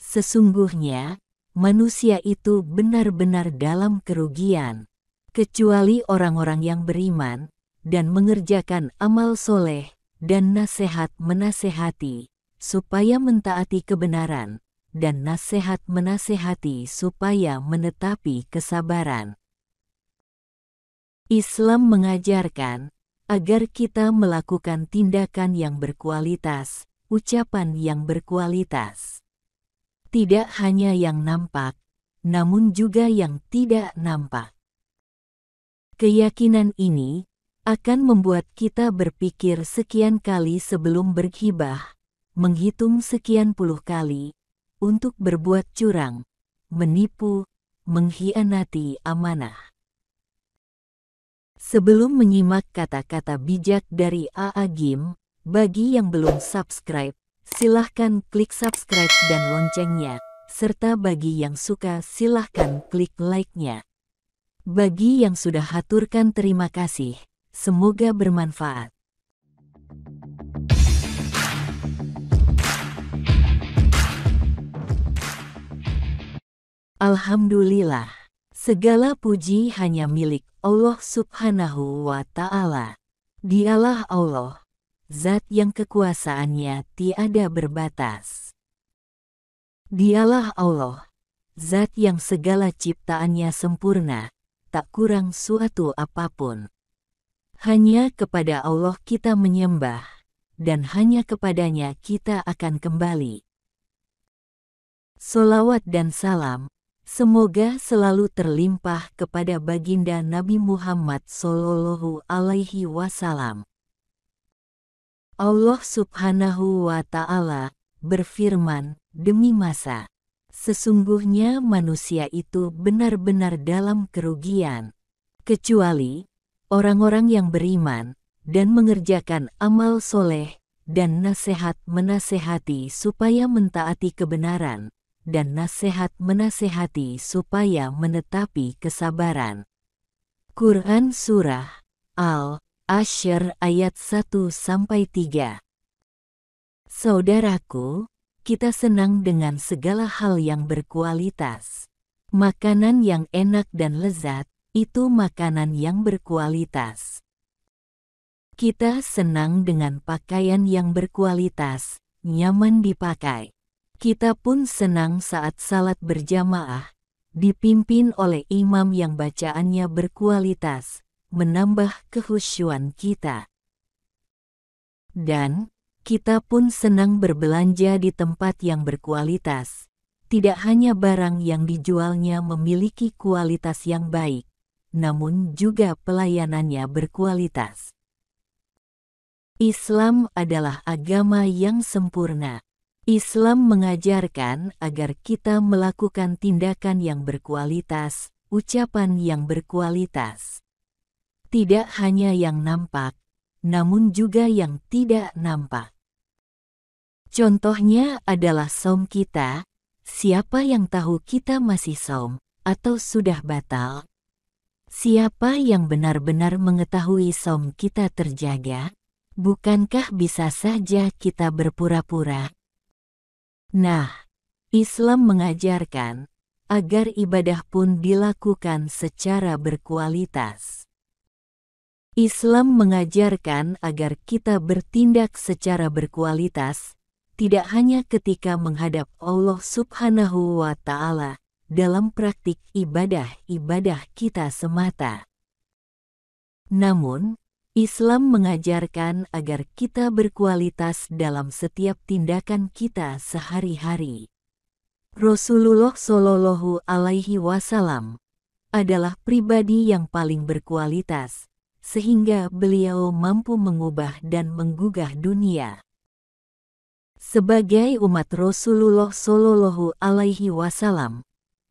Sesungguhnya, manusia itu benar-benar dalam kerugian, kecuali orang-orang yang beriman, dan mengerjakan amal soleh, dan nasihat menasehati, supaya mentaati kebenaran, dan nasihat menasehati supaya menetapi kesabaran. Islam mengajarkan agar kita melakukan tindakan yang berkualitas, ucapan yang berkualitas. Tidak hanya yang nampak, namun juga yang tidak nampak. Keyakinan ini akan membuat kita berpikir sekian kali sebelum berghibah, menghitung sekian puluh kali, untuk berbuat curang, menipu, mengkhianati amanah. Sebelum menyimak kata-kata bijak dari A.A. Gim, bagi yang belum subscribe, silahkan klik subscribe dan loncengnya, serta bagi yang suka silahkan klik like-nya. Bagi yang sudah haturkan terima kasih, semoga bermanfaat. Alhamdulillah, segala puji hanya milik Allah Subhanahu wa Ta'ala. Dialah Allah, Zat yang kekuasaannya tiada berbatas. Dialah Allah, Zat yang segala ciptaannya sempurna, tak kurang suatu apapun. Hanya kepada Allah kita menyembah, dan hanya kepadanya kita akan kembali. Sholawat dan salam, semoga selalu terlimpah kepada baginda Nabi Muhammad Sallallahu Alaihi Wasallam. Allah Subhanahu wa Ta'ala berfirman, demi masa, sesungguhnya manusia itu benar-benar dalam kerugian, kecuali orang-orang yang beriman dan mengerjakan amal soleh dan nasihat menasehati supaya mentaati kebenaran, dan nasihat menasehati supaya menetapi kesabaran. Quran Surah Al-Ashr ayat 1-3. Saudaraku, kita senang dengan segala hal yang berkualitas. Makanan yang enak dan lezat, itu makanan yang berkualitas. Kita senang dengan pakaian yang berkualitas, nyaman dipakai. Kita pun senang saat salat berjamaah, dipimpin oleh imam yang bacaannya berkualitas, menambah kekhusyuan kita. Dan kita pun senang berbelanja di tempat yang berkualitas, tidak hanya barang yang dijualnya memiliki kualitas yang baik, namun juga pelayanannya berkualitas. Islam adalah agama yang sempurna. Islam mengajarkan agar kita melakukan tindakan yang berkualitas, ucapan yang berkualitas. Tidak hanya yang nampak, namun juga yang tidak nampak. Contohnya adalah saum kita. Siapa yang tahu kita masih saum atau sudah batal? Siapa yang benar-benar mengetahui saum kita terjaga? Bukankah bisa saja kita berpura-pura? Nah, Islam mengajarkan agar ibadah pun dilakukan secara berkualitas. Islam mengajarkan agar kita bertindak secara berkualitas, tidak hanya ketika menghadap Allah Subhanahu wa Ta'ala dalam praktik ibadah-ibadah kita semata. Namun, Islam mengajarkan agar kita berkualitas dalam setiap tindakan kita sehari-hari. Rasulullah Shallallahu Alaihi Wasallam adalah pribadi yang paling berkualitas, sehingga beliau mampu mengubah dan menggugah dunia. Sebagai umat Rasulullah Shallallahu Alaihi Wasallam,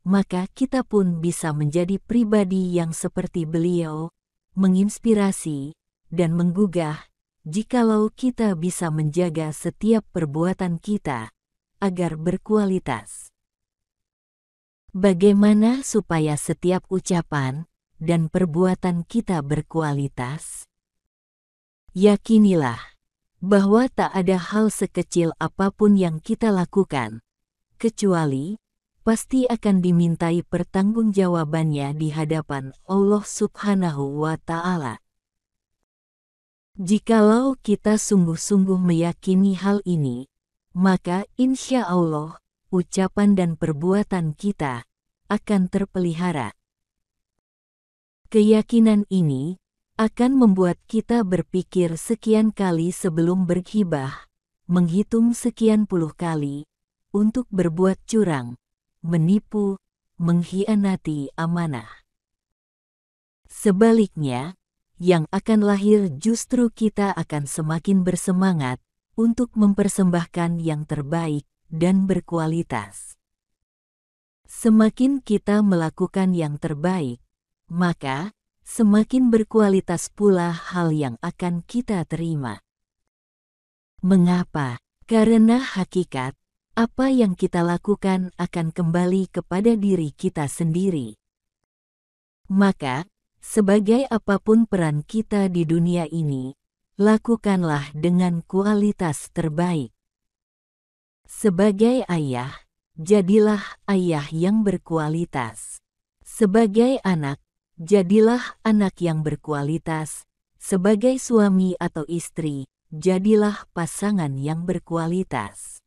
maka kita pun bisa menjadi pribadi yang seperti beliau, menginspirasi dan menggugah, jikalau kita bisa menjaga setiap perbuatan kita agar berkualitas. Bagaimana supaya setiap ucapan dan perbuatan kita berkualitas? Yakinilah bahwa tak ada hal sekecil apapun yang kita lakukan, kecuali pasti akan dimintai pertanggungjawabannya di hadapan Allah Subhanahu wa Ta'ala. Jikalau kita sungguh-sungguh meyakini hal ini, maka insya Allah ucapan dan perbuatan kita akan terpelihara. Keyakinan ini akan membuat kita berpikir sekian kali sebelum berghibah, menghitung sekian puluh kali untuk berbuat curang, menipu, mengkhianati amanah. Sebaliknya, yang akan lahir justru kita akan semakin bersemangat untuk mempersembahkan yang terbaik dan berkualitas. Semakin kita melakukan yang terbaik, maka semakin berkualitas pula hal yang akan kita terima. Mengapa? Karena hakikat apa yang kita lakukan akan kembali kepada diri kita sendiri. Maka, sebagai apapun peran kita di dunia ini, lakukanlah dengan kualitas terbaik. Sebagai ayah, jadilah ayah yang berkualitas. Sebagai anak, jadilah anak yang berkualitas. Sebagai suami atau istri, jadilah pasangan yang berkualitas.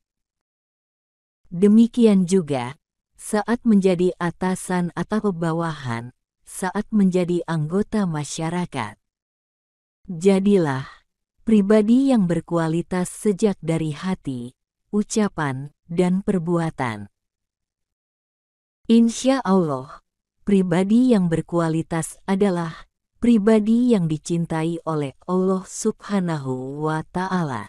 Demikian juga, saat menjadi atasan atau bawahan, saat menjadi anggota masyarakat. Jadilah pribadi yang berkualitas sejak dari hati, ucapan, dan perbuatan. Insya Allah, pribadi yang berkualitas adalah pribadi yang dicintai oleh Allah Subhanahu wa Ta'ala.